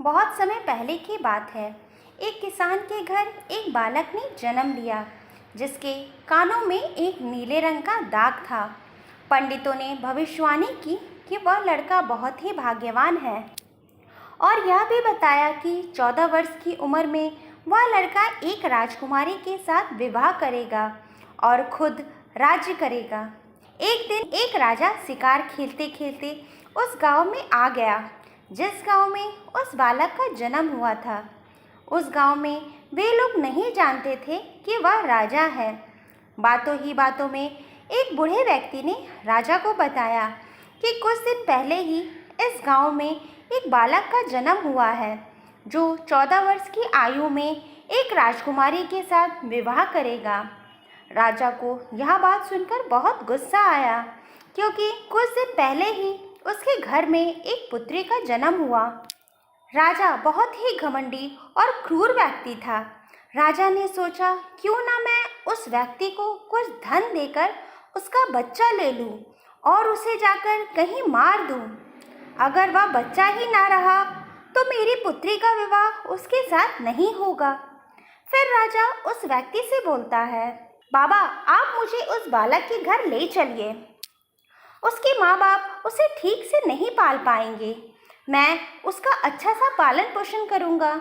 बहुत समय पहले की बात है। एक किसान के घर एक बालक ने जन्म लिया, जिसके कानों में एक नीले रंग का दाग था। पंडितों ने भविष्यवाणी की कि वह लड़का बहुत ही भाग्यवान है और यह भी बताया कि 14 वर्ष की उम्र में वह लड़का एक राजकुमारी के साथ विवाह करेगा और खुद राज्य करेगा। एक दिन एक राजा शिकार खेलते खेलते उस गांव में आ गया, जिस गांव में उस बालक का जन्म हुआ था। उस गांव में वे लोग नहीं जानते थे कि वह राजा है। बातों ही बातों में एक बूढ़े व्यक्ति ने राजा को बताया कि कुछ दिन पहले ही इस गांव में एक बालक का जन्म हुआ है, जो 14 वर्ष की आयु में एक राजकुमारी के साथ विवाह करेगा। राजा को यह बात सुनकर बहुत गुस्सा आया, क्योंकि कुछ दिन पहले ही उसके घर में एक पुत्री का जन्म हुआ। राजा बहुत ही घमंडी और क्रूर व्यक्ति था। राजा ने सोचा, क्यों ना मैं उस व्यक्ति को कुछ धन देकर उसका बच्चा ले लूं और उसे जाकर कहीं मार दूं। अगर वह बच्चा ही ना रहा तो मेरी पुत्री का विवाह उसके साथ नहीं होगा। फिर राजा उस व्यक्ति से बोलता है, बाबा, आप मुझे उस बालक के घर ले चलिए। उसके माँ बाप उसे ठीक से नहीं पाल पाएंगे। मैं उसका अच्छा सा पालन पोषण करूँगा।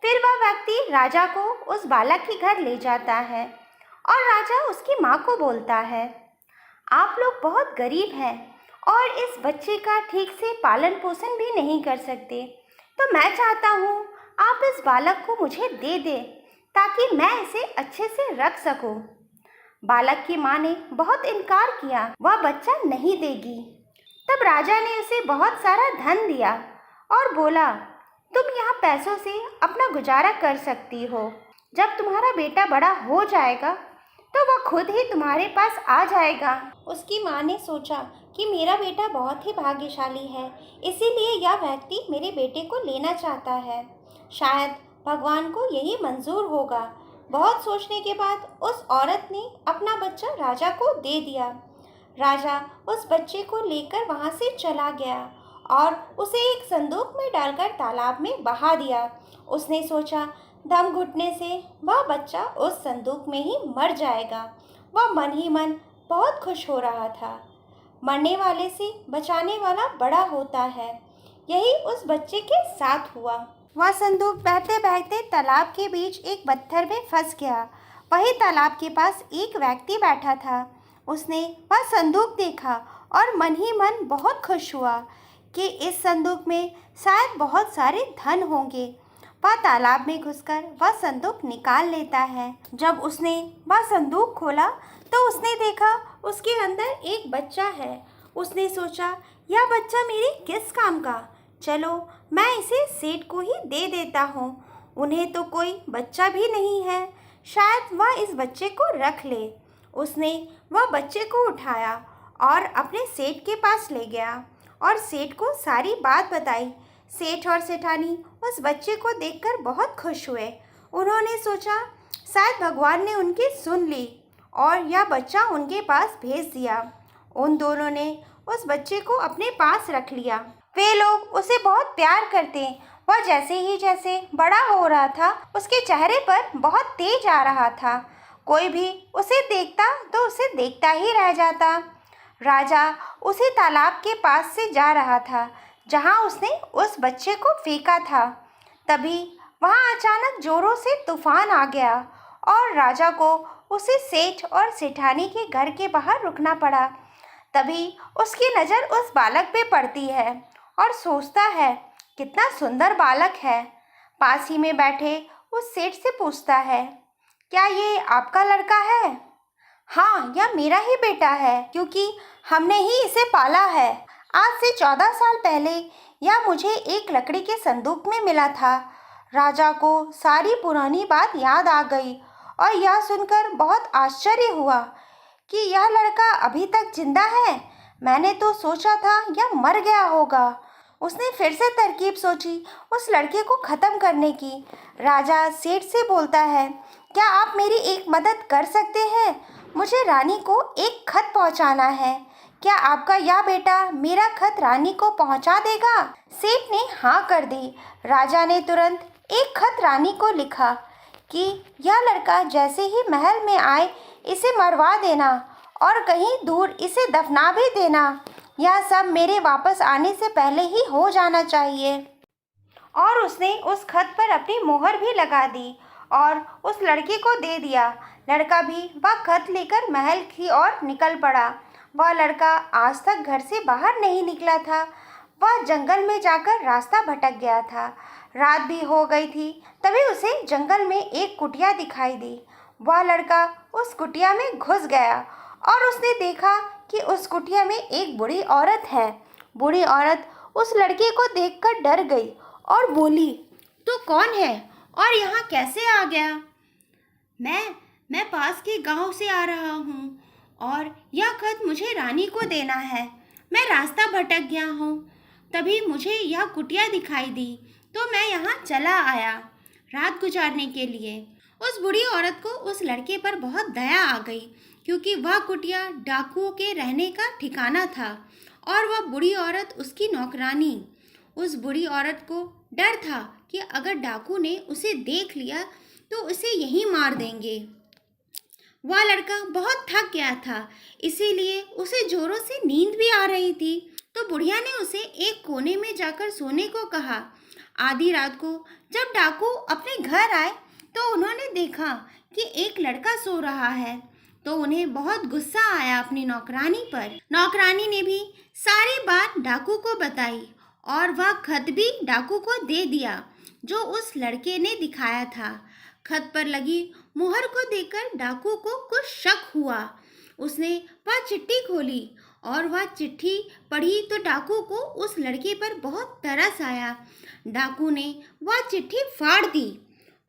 फिर वह व्यक्ति राजा को उस बालक के घर ले जाता है और राजा उसकी माँ को बोलता है, आप लोग बहुत गरीब हैं और इस बच्चे का ठीक से पालन पोषण भी नहीं कर सकते, तो मैं चाहता हूँ आप इस बालक को मुझे दे दें ताकि मैं इसे अच्छे से रख सकूँ। बालक की माँ ने बहुत इनकार किया, वह बच्चा नहीं देगी। तब राजा ने उसे बहुत सारा धन दिया और बोला, तुम यहाँ पैसों से अपना गुजारा कर सकती हो। जब तुम्हारा बेटा बड़ा हो जाएगा तो वह खुद ही तुम्हारे पास आ जाएगा। उसकी माँ ने सोचा कि मेरा बेटा बहुत ही भाग्यशाली है, इसीलिए यह व्यक्ति मेरे बेटे को लेना चाहता है। शायद भगवान को यही मंजूर होगा। बहुत सोचने के बाद उस औरत ने अपना बच्चा राजा को दे दिया। राजा उस बच्चे को लेकर वहाँ से चला गया और उसे एक संदूक में डालकर तालाब में बहा दिया। उसने सोचा, दम घुटने से वह बच्चा उस संदूक में ही मर जाएगा। वह मन ही मन बहुत खुश हो रहा था। मरने वाले से बचाने वाला बड़ा होता है। यही उस बच्चे के साथ हुआ। वह संदूक बहते बहते तालाब के बीच एक पत्थर में फंस गया। वही तालाब के पास एक व्यक्ति बैठा था। उसने वह संदूक देखा और मन ही मन बहुत खुश हुआ कि इस संदूक में शायद बहुत सारे धन होंगे। वह तालाब में घुसकर वह संदूक निकाल लेता है। जब उसने वह संदूक खोला तो उसने देखा उसके अंदर एक बच्चा है। उसने सोचा, यह बच्चा मेरे किस काम का, चलो मैं इसे सेठ को ही दे देता हूँ। उन्हें तो कोई बच्चा भी नहीं है, शायद वह इस बच्चे को रख ले। उसने वह बच्चे को उठाया और अपने सेठ के पास ले गया और सेठ को सारी बात बताई। सेठ और सेठानी उस बच्चे को देखकर बहुत खुश हुए। उन्होंने सोचा, शायद भगवान ने उनकी सुन ली और यह बच्चा उनके पास भेज दिया। उन दोनों ने उस बच्चे को अपने पास रख लिया। वे लोग उसे बहुत प्यार करते। वह जैसे बड़ा हो रहा था, उसके चेहरे पर बहुत तेज आ रहा था। कोई भी उसे देखता तो उसे देखता ही रह जाता। राजा उसी तालाब के पास से जा रहा था जहां उसने उस बच्चे को फेंका था। तभी वहां अचानक जोरों से तूफान आ गया और राजा को उसे सेठ और सेठानी के घर के बाहर रुकना पड़ा। तभी उसकी नज़र उस बालक पे पड़ती है और सोचता है, कितना सुंदर बालक है। पास ही में बैठे उस सेठ से पूछता है, क्या ये आपका लड़का है? हाँ, यह मेरा ही बेटा है, क्योंकि हमने ही इसे पाला है। आज से 14 साल पहले यह मुझे एक लकड़ी के संदूक में मिला था। राजा को सारी पुरानी बात याद आ गई और यह सुनकर बहुत आश्चर्य हुआ कि यह लड़का अभी तक जिंदा है। मैंने तो सोचा था यह मर गया होगा। उसने फिर से तरकीब सोची उस लड़के को ख़त्म करने की। राजा सेठ से बोलता है, क्या आप मेरी एक मदद कर सकते हैं? मुझे रानी को एक खत पहुंचाना है। क्या आपका यह बेटा मेरा खत रानी को पहुंचा देगा? सेठ ने हाँ कर दी। राजा ने तुरंत एक खत रानी को लिखा कि यह लड़का जैसे ही महल में आए इसे मरवा देना और कहीं दूर इसे दफना भी देना। यह सब मेरे वापस आने से पहले ही हो जाना चाहिए। और उसने उस खत पर अपनी मोहर भी लगा दी और उस लड़के को दे दिया। लड़का भी वह खत लेकर महल की ओर निकल पड़ा। वह लड़का आज तक घर से बाहर नहीं निकला था। वह जंगल में जाकर रास्ता भटक गया था। रात भी हो गई थी। तभी उसे जंगल में एक कुटिया दिखाई दी। वह लड़का उस कुटिया में घुस गया और उसने देखा कि उस कुटिया में एक बूढ़ी औरत है। बूढ़ी औरत उस लड़के को देखकर डर गई और बोली, तू कौन है और यहाँ कैसे आ गया? मैं पास के गांव से आ रहा हूँ और यह खत मुझे रानी को देना है। मैं रास्ता भटक गया हूँ, तभी मुझे यह कुटिया दिखाई दी तो मैं यहाँ चला आया रात गुजारने के लिए। उस बूढ़ी औरत को उस लड़के पर बहुत दया आ गई, क्योंकि वह कुटिया डाकुओं के रहने का ठिकाना था और वह बूढ़ी औरत उसकी नौकरानी। उस बूढ़ी औरत को डर था कि अगर डाकू ने उसे देख लिया तो उसे यहीं मार देंगे। वह लड़का बहुत थक गया था, इसीलिए उसे जोरों से नींद भी आ रही थी। तो बुढ़िया ने उसे एक कोने में जाकर सोने को कहा। आधी रात को जब डाकू अपने घर आए तो उन्होंने देखा कि एक लड़का सो रहा है। तो उन्हें बहुत गुस्सा आया अपनी नौकरानी पर। नौकरानी ने भी सारी बात डाकू को बताई और वह खत भी डाकू को दे दिया जो उस लड़के ने दिखाया था। खत पर लगी मुहर को देखकर डाकू को कुछ शक हुआ। उसने वह चिट्ठी खोली और वह चिट्ठी पढ़ी तो डाकू को उस लड़के पर बहुत तरस आया। डाकू ने वह चिट्ठी फाड़ दी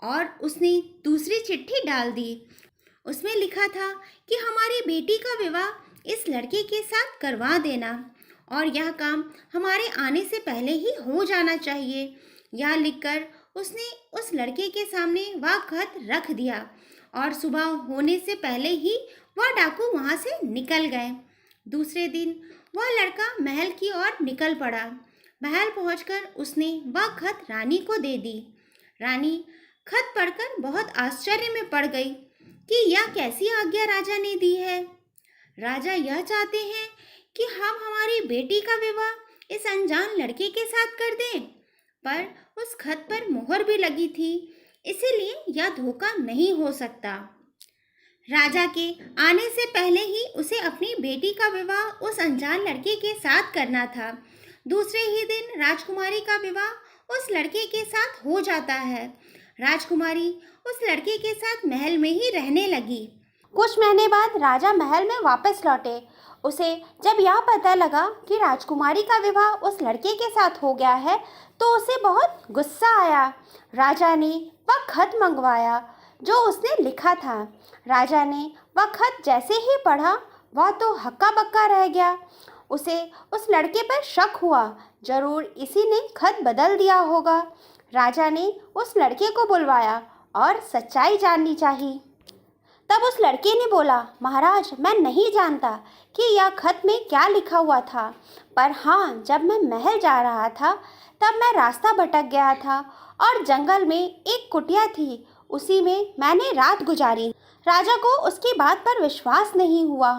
और उसने दूसरी चिट्ठी डाल दी। उसमें लिखा था कि हमारी बेटी का विवाह इस लड़के के साथ करवा देना और यह काम हमारे आने से पहले ही हो जाना चाहिए। यह लिखकर उसने उस लड़के के सामने वह खत रख दिया और सुबह होने से पहले ही वह डाकू वहाँ से निकल गए। दूसरे दिन वह लड़का महल की ओर निकल पड़ा। महल पहुंचकर उसने वह खत रानी को दे दी। रानी खत पढ़कर बहुत आश्चर्य में पड़ गई कि यह कैसी आज्ञा राजा ने दी है। राजा यह चाहते हैं कि हम हमारी बेटी का विवाह इस अनजान लड़के के साथ कर दें, पर उस खत पर मोहर भी लगी थी, इसीलिए यह धोखा नहीं हो सकता। राजा के आने से पहले ही उसे अपनी बेटी का विवाह उस अनजान लड़के के साथ करना था। दूसरे ही दिन राजकुमारी का विवाह उस लड़के के साथ हो जाता है। राजकुमारी उस लड़के के साथ महल में ही रहने लगी। कुछ महीने बाद राजा महल में वापस लौटे। उसे जब यह पता लगा कि राजकुमारी का विवाह उस लड़के के साथ हो गया है तो उसे बहुत गुस्सा आया। राजा ने वह खत मंगवाया जो उसने लिखा था। राजा ने वह खत जैसे ही पढ़ा वह तो हक्का बक्का रह गया। उसे उस लड़के पर शक हुआ, जरूर इसी ने खत बदल दिया होगा। राजा ने उस लड़के को बुलवाया और सच्चाई जाननी चाहिए। तब उस लड़के ने बोला, महाराज, मैं नहीं जानता कि यह खत में क्या लिखा हुआ था, पर हाँ, जब मैं महल जा रहा था तब मैं रास्ता भटक गया था और जंगल में एक कुटिया थी, उसी में मैंने रात गुजारी। राजा को उसकी बात पर विश्वास नहीं हुआ।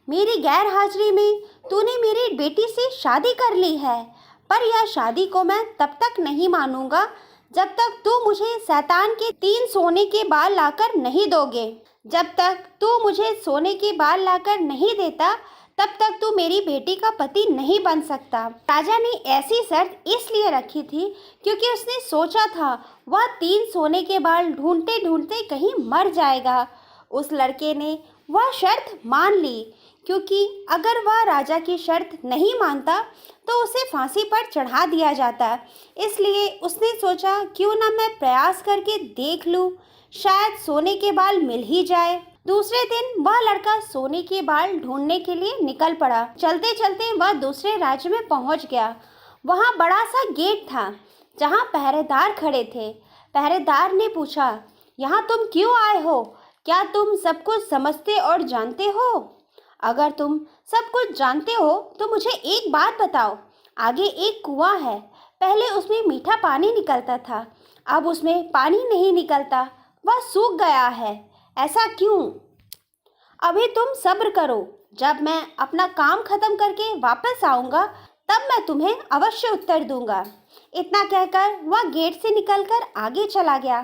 मेरी गैर हाजिरी में तूने मेरी बेटी से शादी कर ली है, पर यह शादी को मैं तब तक नहीं मानूंगा जब तक तू मुझे शैतान के 3 सोने के बाल लाकर नहीं दोगे। जब तक तू मुझे सोने के बाल लाकर नहीं देता तब तक तू मेरी बेटी का पति नहीं बन सकता। राजा ने ऐसी शर्त इसलिए रखी थी क्योंकि उसने सोचा था वह 3 सोने के बाल ढूंढते ढूंढते कहीं मर जाएगा। उस लड़के ने वह शर्त मान ली, क्योंकि अगर वह राजा की शर्त नहीं मानता तो उसे फांसी पर चढ़ा दिया जाता। इसलिए उसने सोचा क्यों न मैं प्रयास करके देख लूँ, शायद सोने के बाल मिल ही जाए। दूसरे दिन वह लड़का सोने के बाल ढूंढने के लिए निकल पड़ा। चलते चलते वह दूसरे राज्य में पहुंच गया। वहां बड़ा सा गेट था जहां पहरेदार खड़े थे। पहरेदार ने पूछा, यहाँ तुम क्यों आए हो? क्या तुम सब कुछ समझते और जानते हो? अगर तुम सब कुछ जानते हो तो मुझे एक बात बताओ। आगे एक कुआं है, पहले उसमें मीठा पानी निकलता था, अब उसमें पानी नहीं निकलता, वह सूख गया है। ऐसा क्यों? अभी तुम सब्र करो, जब मैं अपना काम खत्म करके वापस आऊँगा तब मैं तुम्हें अवश्य उत्तर दूंगा। इतना कहकर वह गेट से निकलकर आगे चला गया।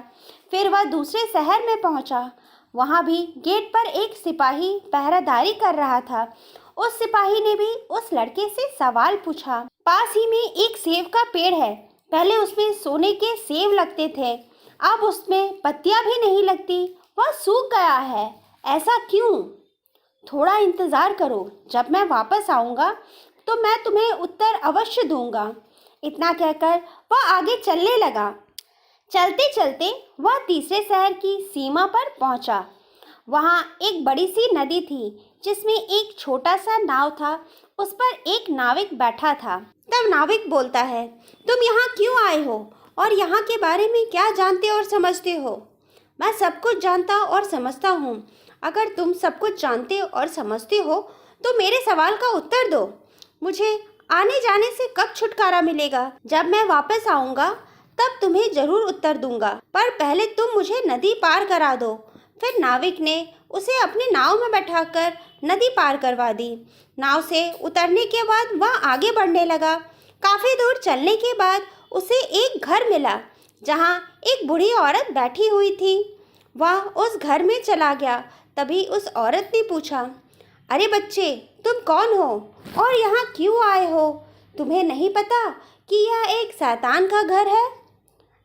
फिर वह दूसरे शहर में पहुंचा। वहां भी गेट पर एक सिपाही पहरादारी कर रहा था। उस सिपाही ने भी उस लड़के से सवाल पूछा। पास ही में एक सेब का पेड़ है, पहले उसमें सोने के सेब लगते थे, अब उसमें पत्तियां भी नहीं लगती, वह सूख गया है। ऐसा क्यों? थोड़ा इंतज़ार करो, जब मैं वापस आऊँगा तो मैं तुम्हें उत्तर अवश्य दूंगा। इतना कहकर वह आगे चलने लगा। चलते चलते वह तीसरे शहर की सीमा पर पहुंचा। वहां एक बड़ी सी नदी थी जिसमें एक छोटा सा नाव था। उस पर एक नाविक बैठा था। तब नाविक बोलता है, तुम यहाँ क्यों आए हो और यहाँ के बारे में क्या जानते और समझते हो? मैं सब कुछ जानता और समझता हूँ। अगर तुम सब कुछ जानते और समझते हो तो मेरे सवाल का उत्तर दो। मुझे आने जाने से कब छुटकारा मिलेगा? जब मैं वापस आऊँगा तब तुम्हें जरूर उत्तर दूंगा, पर पहले तुम मुझे नदी पार करा दो। फिर नाविक ने उसे अपनी नाव में बैठाकर नदी पार करवा दी। नाव से उतरने के बाद वह आगे बढ़ने लगा। काफ़ी दूर चलने के बाद उसे एक घर मिला जहाँ एक बूढ़ी औरत बैठी हुई थी। वह उस घर में चला गया। तभी उस औरत ने पूछा, अरे बच्चे, तुम कौन हो और यहाँ क्यों आए हो? तुम्हें नहीं पता कि यह एक शैतान का घर है?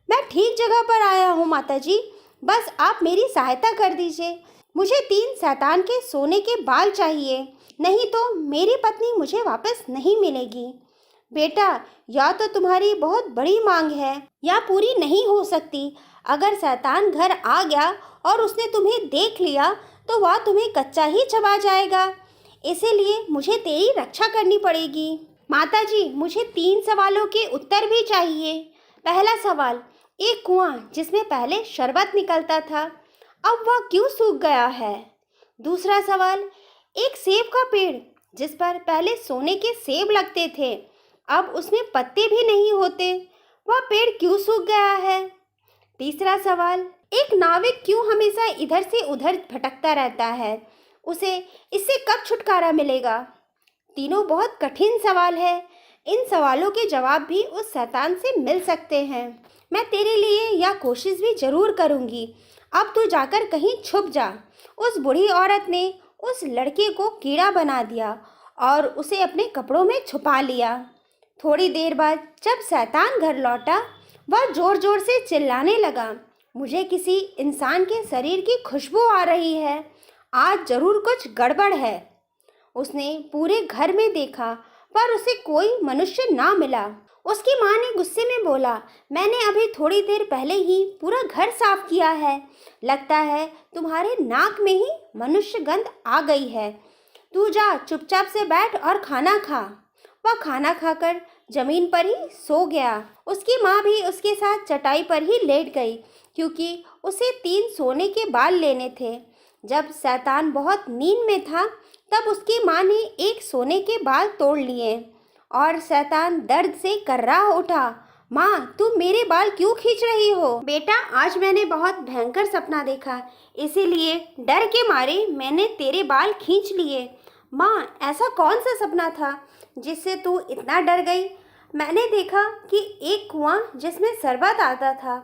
मैं ठीक जगह पर आया हूँ माताजी, बस आप मेरी सहायता कर दीजिए। मुझे 3 शैतान के सोने के बाल चाहिए, नहीं तो मेरी पत्नी मुझे वापस नहीं मिलेगी। बेटा, या तो तुम्हारी बहुत बड़ी मांग है या पूरी नहीं हो सकती। अगर शैतान घर आ गया और उसने तुम्हें देख लिया तो वह तुम्हें कच्चा ही चबा जाएगा। इसीलिए मुझे तेरी रक्षा करनी पड़ेगी। माताजी, मुझे 3 सवालों के उत्तर भी चाहिए। पहला सवाल, एक कुआं जिसमें पहले शरबत निकलता था, अब वह क्यों सूख गया है? दूसरा सवाल, एक सेब का पेड़ जिस पर पहले सोने के सेब लगते थे, अब उसमें पत्ते भी नहीं होते, वह पेड़ क्यों सूख गया है? तीसरा सवाल, एक नाविक क्यों हमेशा इधर से उधर भटकता रहता है, उसे इससे कब छुटकारा मिलेगा? तीनों बहुत कठिन सवाल है। इन सवालों के जवाब भी उस शैतान से मिल सकते हैं। मैं तेरे लिए यह कोशिश भी जरूर करूँगी। अब तू जाकर कहीं छुप जा। उस बूढ़ी औरत ने उस लड़के को कीड़ा बना दिया और उसे अपने कपड़ों में छुपा लिया। थोड़ी देर बाद जब शैतान घर लौटा, वह ज़ोर ज़ोर से चिल्लाने लगा, मुझे किसी इंसान के शरीर की खुशबू आ रही है, आज ज़रूर कुछ गड़बड़ है। उसने पूरे घर में देखा पर उसे कोई मनुष्य ना मिला। उसकी माँ ने गुस्से में बोला, मैंने अभी थोड़ी देर पहले ही पूरा घर साफ किया है, लगता है तुम्हारे नाक में ही मनुष्य गंध आ गई है। तू जा, चुपचाप से बैठ और खाना खा। वह खाना खाकर जमीन पर ही सो गया। उसकी माँ भी उसके साथ चटाई पर ही लेट गई क्योंकि उसे 3 सोने के बाल लेने थे। जब शैतान बहुत नींद में था तब उसकी माँ ने एक सोने के बाल तोड़ लिए और शैतान दर्द से कर्रा उठा। माँ, तुम मेरे बाल क्यों खींच रही हो? बेटा, आज मैंने बहुत भयंकर सपना देखा, इसीलिए डर के मारे मैंने तेरे बाल खींच लिए। माँ, ऐसा कौन सा सपना था जिससे तू इतना डर गई? मैंने देखा कि एक कुआं जिसमें शरबत आता था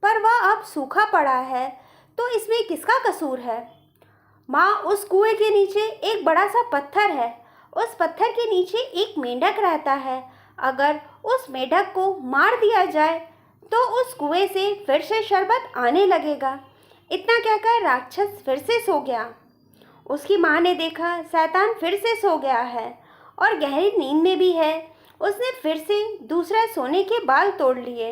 पर वह अब सूखा पड़ा है, तो इसमें किसका कसूर है? माँ, उस कुएं के नीचे एक बड़ा सा पत्थर है, उस पत्थर के नीचे एक मेंढक रहता है। अगर उस मेंढक को मार दिया जाए तो उस कुएं से फिर से शरबत आने लगेगा। इतना कहकर राक्षस फिर से सो गया। उसकी माँ ने देखा शैतान फिर से सो गया है और गहरी नींद में भी है। उसने फिर से दूसरा सोने के बाल तोड़ लिए।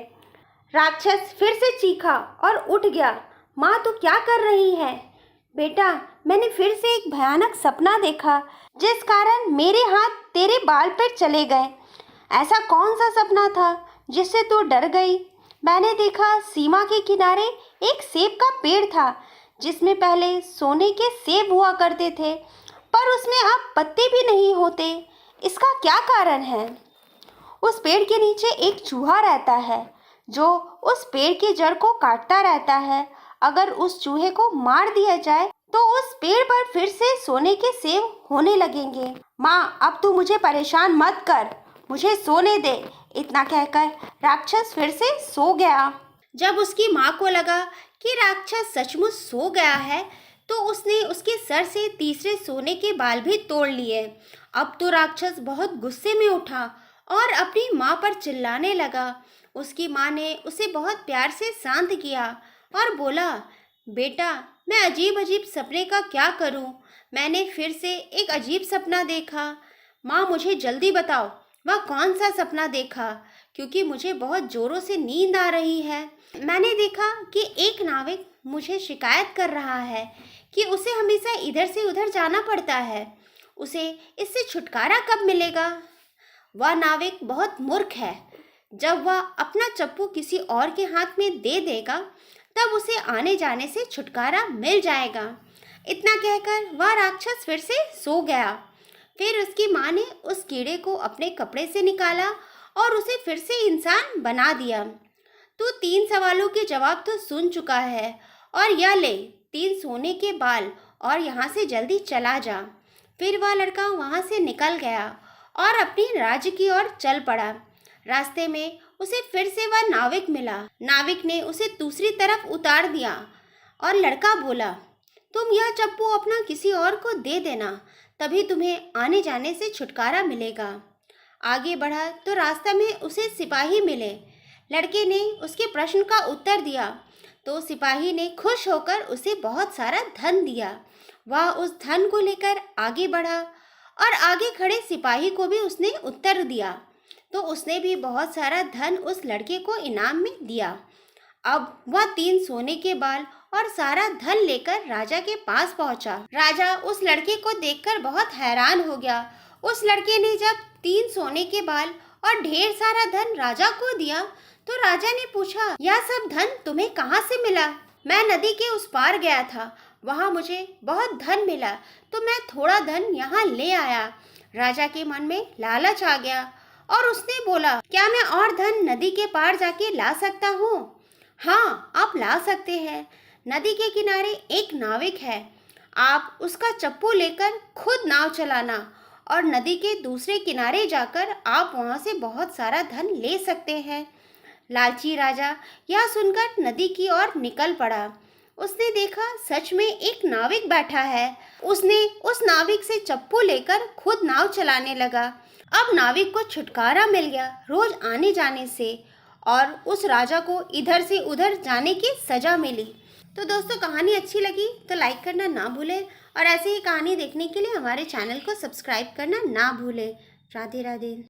राक्षस फिर से चीखा और उठ गया। माँ, तू क्या कर रही है? बेटा, मैंने फिर से एक भयानक सपना देखा जिस कारण मेरे हाथ तेरे बाल पर चले गए। ऐसा कौन सा सपना था जिससे तू डर गई? मैंने देखा सीमा के किनारे एक सेब का पेड़ था जिसमें पहले सोने के सेब हुआ करते थे, पर उसमें अब पत्ते भी नहीं होते। इसका क्या कारण है? उस पेड़ के नीचे एक चूहा रहता है जो उस पेड़ की जड़ को काटता रहता है। अगर उस चूहे को मार दिया जाए तो उस पेड़ पर फिर से सोने के सेब होने लगेंगे। माँ, अब तू मुझे परेशान मत कर, मुझे सोने दे। इतना कहकर राक्षस फिर से सो गया। जब उसकी माँ को लगा कि राक्षस सचमुच सो गया है, तो उसने उसके सर से तीसरे सोने के बाल भी तोड़ लिए। अब तो राक्षस बहुत गुस्से में उठा और अपनी माँ पर चिल्लाने लगा। उसकी माँ ने उसे बहुत प्यार से शांत किया और बोला, बेटा, मैं अजीब अजीब सपने का क्या करूं? मैंने फिर से एक अजीब सपना देखा। माँ, मुझे जल्दी बताओ, वह कौन सा सपना देखा, क्योंकि मुझे बहुत जोरों से नींद आ रही है। मैंने देखा कि एक नाविक मुझे शिकायत कर रहा है कि उसे हमेशा इधर से उधर जाना पड़ता है। उसे इससे छुटकारा कब मिलेगा? वह नाविक बहुत मूर्ख है। जब वह अपना चप्पू किसी और के हाथ में दे देगा, तब उसे आने जाने से छुटकारा मिल जाएगा। इतना कहकर वह राक्षस फिर से सो गया। फिर उसकी माँ ने उस कीड़े को अपने कपड़े से निकाला और उसे फिर से इंसान बना दिया। तू 3 सवालों के जवाब तो सुन चुका है, और यह ले 3 सोने के बाल, और यहाँ से जल्दी चला जा। फिर वह लड़का वहाँ से निकल गया और अपनी राज्य की ओर चल पड़ा। रास्ते में उसे फिर से वह नाविक मिला। नाविक ने उसे दूसरी तरफ उतार दिया और लड़का बोला, तुम यह चप्पू अपना किसी और को दे देना, तभी तुम्हें आने जाने से छुटकारा मिलेगा। आगे बढ़ा तो रास्ते में उसे सिपाही मिले। लड़के ने उसके प्रश्न का उत्तर दिया तो सिपाही ने खुश होकर उसे बहुत सारा धन दिया। वह उस धन को लेकर आगे बढ़ा और आगे खड़े सिपाही को भी उसने उत्तर दिया, तो उसने भी बहुत सारा धन उस लड़के को इनाम में दिया। अब वह 3 सोने के बाल और सारा धन लेकर राजा के पास पहुंचा। राजा उस लड़के को देखकर बहुत हैरान हो गया। उस लड़के ने जब 3 सोने के बाल और ढेर सारा धन राजा को दिया, तो राजा ने पूछा, यह सब धन तुम्हें कहाँ से मिला? मैं नदी के उस पार गया था, वहाँ मुझे बहुत धन मिला, तो मैं थोड़ा धन यहाँ ले आया। राजा के मन में लालच आ गया और उसने बोला, क्या मैं और धन नदी के पार जाके ला सकता हूँ? हाँ, आप ला सकते हैं। नदी के किनारे एक नाविक है, आप उसका चप्पू लेकर खुद नाव चलाना और नदी के दूसरे किनारे जाकर आप वहाँ से बहुत सारा धन ले सकते हैं। लालची राजा यह सुनकर नदी की ओर निकल पड़ा। उसने देखा सच में एक नाविक बैठा है। उसने उस नाविक से चप्पू लेकर खुद नाव चलाने लगा। अब नाविक को छुटकारा मिल गया रोज आने जाने से, और उस राजा को इधर से उधर जाने की सजा मिली। तो दोस्तों, कहानी अच्छी लगी तो लाइक करना ना भूलें, और ऐसे ही कहानी देखने के लिए हमारे चैनल को सब्सक्राइब करना ना भूलें। राधे राधे।